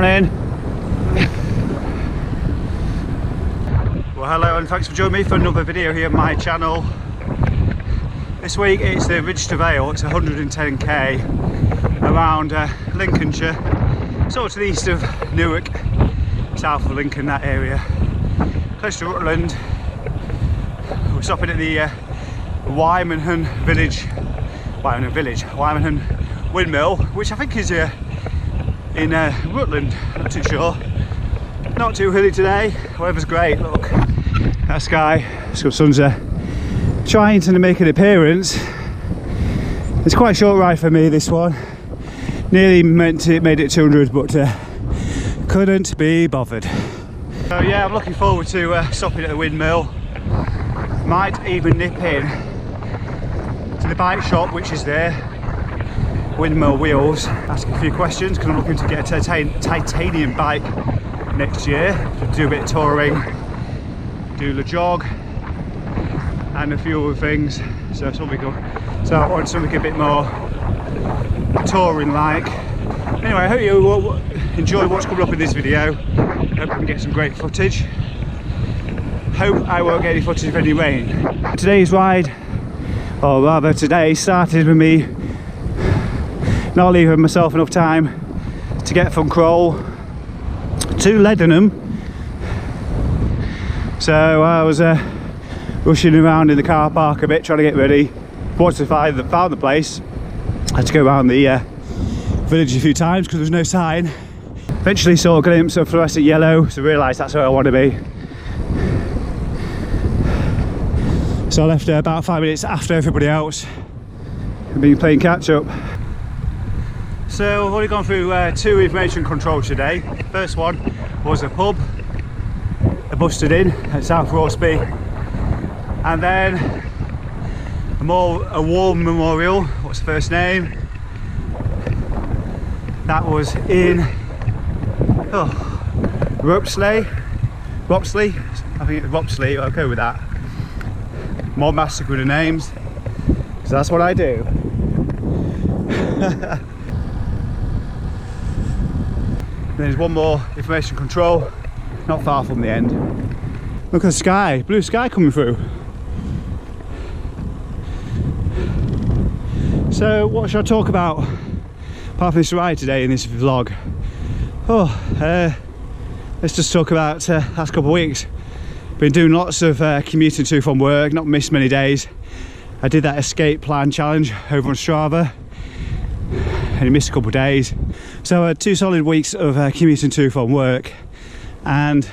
Morning. Well, hello and thanks for joining me for another video here on my channel. This week it's the Ridge to Vale. It's 110k around Lincolnshire, sort of to the east of Newark, south of Lincoln, that area, close to Rutland. We're stopping at the wymondham windmill, which I think is in Rutland. Not too sure. Not too hilly today. Weather's great. Look, that sky. So sun's trying to make an appearance. It's quite a short ride for me, this one. Nearly made it 200, but couldn't be bothered. So yeah, I'm looking forward to stopping at the windmill. Might even nip in to the bike shop, which is there. Windmill Wheels. Ask a few questions because I'm looking to get a titanium bike next year. Do a bit of touring, do the jog, and a few other things. So I want something a bit more touring like. Anyway, I hope you will enjoy what's coming up in this video. Hope I can get some great footage. Hope I won't get any footage of any rain. Today's ride, or rather today, started with me not leaving myself enough time to get from Crowell to Leadenham. So I was rushing around in the car park a bit, trying to get ready. Once I found the place, I had to go around the village a few times because there was no sign. Eventually saw a glimpse of fluorescent yellow, so realised that's where I want to be. So I left about 5 minutes after everybody else. I've been playing catch up. So I've already gone through 2 information controls today. First one was a pub. I busted in at South Rossby, and then a war memorial. What's the first name? That was in Ropsley. I think it's Ropsley. I'll go with that. More massacre with the names, because that's what I do. There's one more information control, not far from the end. Look at the sky, blue sky coming through. So what should I talk about apart from this ride today in this vlog? Let's just talk about last couple of weeks. Been doing lots of commuting to from work, not missed many days. I did that escape plan challenge over on Strava, and I missed a couple of days. So 2 solid weeks of commuting to from work, and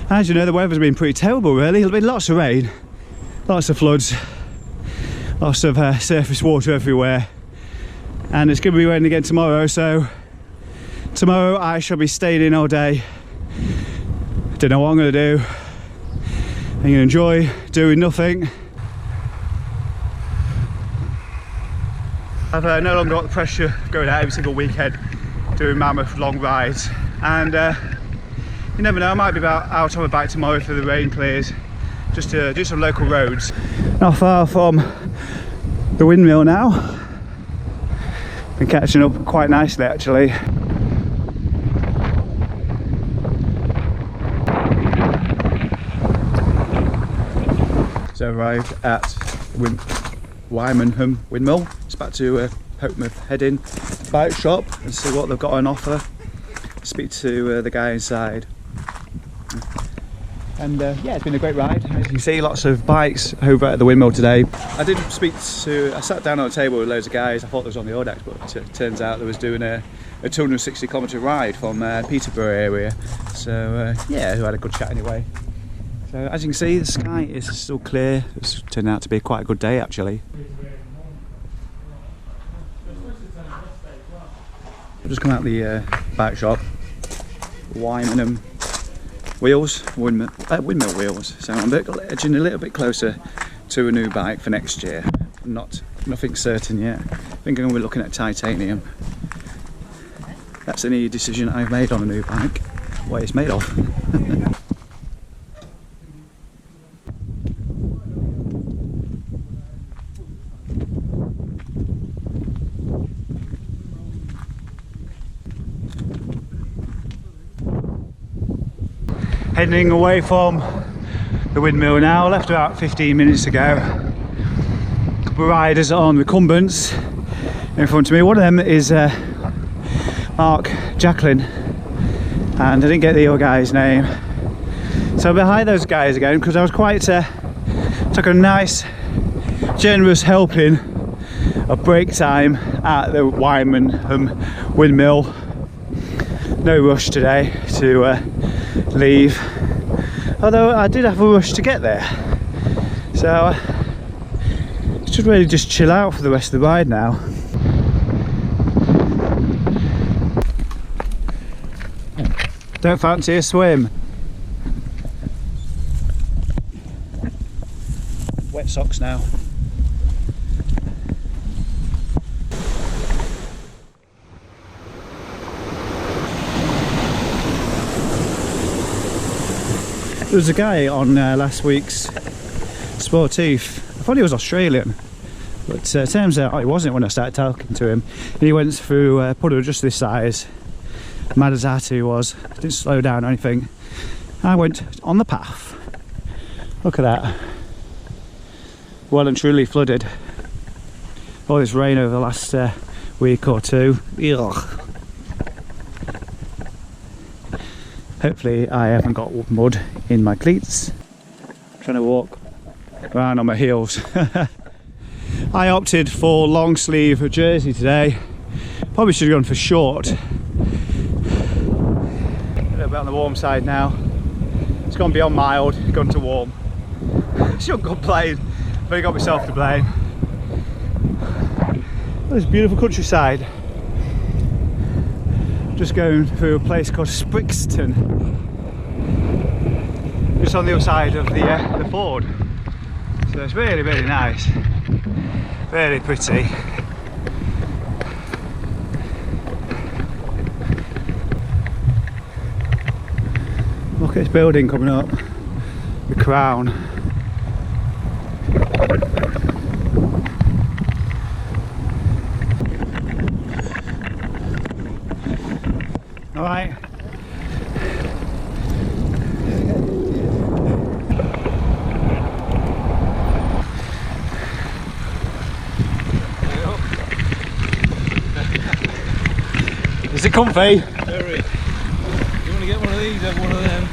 as you know, the weather's been pretty terrible really. There's been lots of rain, lots of floods, lots of surface water everywhere, and it's going to be raining again tomorrow. So tomorrow I shall be staying in all day. Don't know what I'm going to do. I'm going to enjoy doing nothing. I've no longer got the pressure of going out every single weekend doing mammoth long rides, and you never know, I might be out on my bike tomorrow if the rain clears, just to do some local roads. Not far from the windmill now. Been catching up quite nicely actually. So arrived at Wymondham windmill. It's back to head in bike shop and see what they've got on offer. Speak to the guy inside. And yeah, it's been a great ride. As you can see, lots of bikes over at the windmill today. I sat down on a table with loads of guys. I thought there was on the AUDAX, but it turns out they was doing a 260km ride from Peterborough area. So yeah, we had a good chat anyway. So as you can see, the sky is still clear. It's turned out to be quite a good day actually. I've just come out the bike shop. Wymondham windmill wheels. So I'm edging a little bit closer to a new bike for next year. Nothing certain yet. I think I'm going to be looking at titanium. That's any decision I've made on a new bike, what it's made of. Heading away from the windmill now. Left about 15 minutes ago. A couple of riders on recumbents in front of me. One of them is Mark Jacqueline, and I didn't get the other guy's name. So behind those guys again, because I was quite took a nice generous helping of break time at the Wymondham windmill. No rush today to leave, although I did have a rush to get there, so should really just chill out for the rest of the ride now. Don't fancy a swim? Wet socks now. There was a guy on last week's Sportif. I thought he was Australian, but turns out he wasn't when I started talking to him. He went through a puddle just this size, mad as that he was, didn't slow down or anything. I went on the path. Look at that. Well and truly flooded. All this rain over the last week or two. Ugh. Hopefully I haven't got mud in my cleats. I'm trying to walk around on my heels. I opted for long sleeve jersey today. Probably should have gone for short. A little bit on the warm side now. It's gone beyond mild, it's gone to warm. Shouldn't complain, but I got myself to blame. This beautiful countryside. Just going through a place called Sprixton, just on the other side of the ford. So it's really, really nice, very pretty. Look at this building coming up, the Crown. All right. Is it comfy? Very. You want to get one of these, have one of them.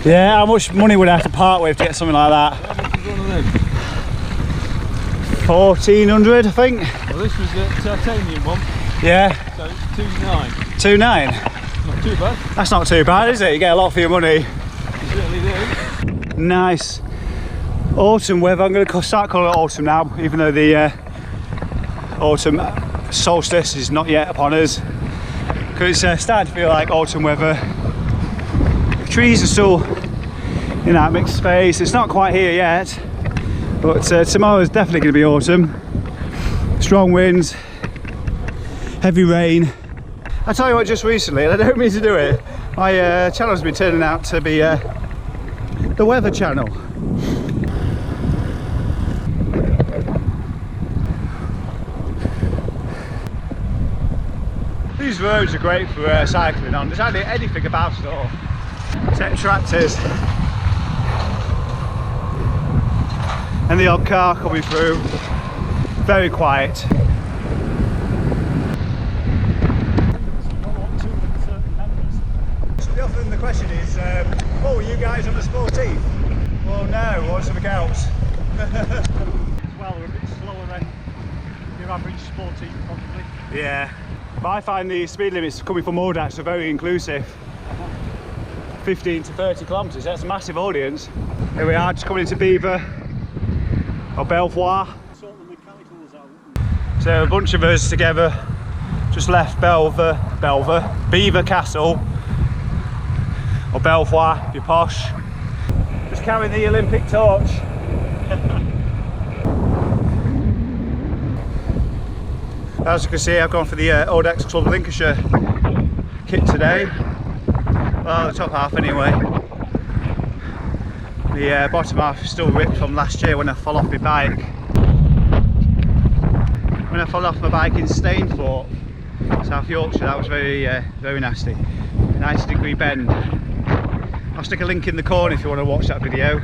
Yeah, how much money would I have to part with to get something like that? How much is one of them? 1,400, I think. Well, this was the titanium one. Yeah. So it's 2.9. 2.9? Not too bad. That's not too bad, is it? You get a lot for your money. You certainly do. Nice autumn weather. I'm going to start calling it autumn now, even though the autumn solstice is not yet upon us, because it's starting to feel like autumn weather. The trees are still in that mixed space. It's not quite here yet, but tomorrow is definitely going to be autumn. Strong winds, heavy rain. I tell you what, just recently, and I don't mean to do it, my channel's been turning out to be the weather channel. These roads are great for cycling on. There's hardly anything about it all, except tractors and the odd car coming through. Very quiet. So the question is, what were you guys on the Sportif? Well, no, or something else. Well, we're a bit slower than your average Sportif, probably. Yeah, but I find the speed limits coming from AUDAX are very inclusive. 15 to 30 kilometres, that's a massive audience. Here we are, just coming into Beaver, or Belvoir. Sort the mechanicals out. So a bunch of us together just left Beaver Castle, or Belvoir if you're posh. Just carrying the Olympic torch. As you can see, I've gone for the AUDAX Club Lincolnshire kit today. Well, the top half anyway. The bottom half is still ripped from last year when I fell off my bike. When I fell off my bike in Stainthorpe, South Yorkshire, that was very nasty. 90-degree bend. I'll stick a link in the corner if you want to watch that video.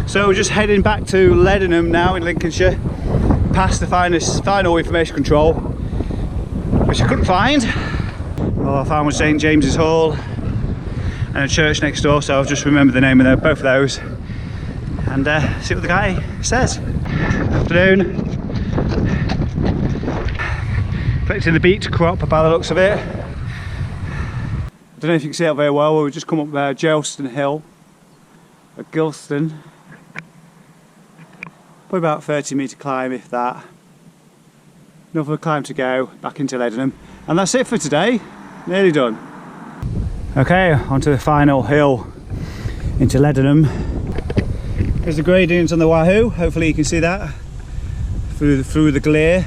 So we're just heading back to Leadenham now in Lincolnshire, past the final information control, which I couldn't find. All I found was St James's Hall and a church next door, so I've just remembered the name of both of those, and see what the guy says. Afternoon. Collecting the beet crop by the looks of it. I don't know if you can see it very well. We've just come up Gelston Hill at Gilston. Probably about 30-metre climb, if that. Another climb to go back into Leadenham, and that's it for today. Nearly done. Okay, onto the final hill into Leadenham. There's the gradient on the Wahoo. Hopefully you can see that through the glare.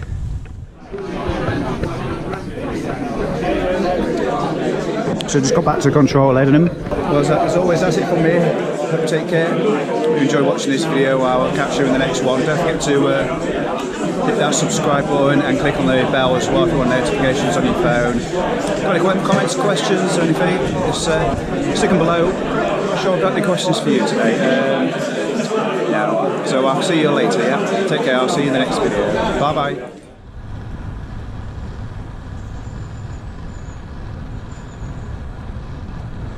So just got back to control at Leadenham. Well, as always, that's it from me. Hope you take care. If you enjoy watching this video, I'll catch you in the next one. Don't forget to hit that subscribe button and click on the bell as well if you want notifications on your phone. Got any comments, questions or anything, just stick them below. I'm not sure I've got any questions for you today. So I'll see you later, yeah? Take care, I'll see you in the next video. Bye bye.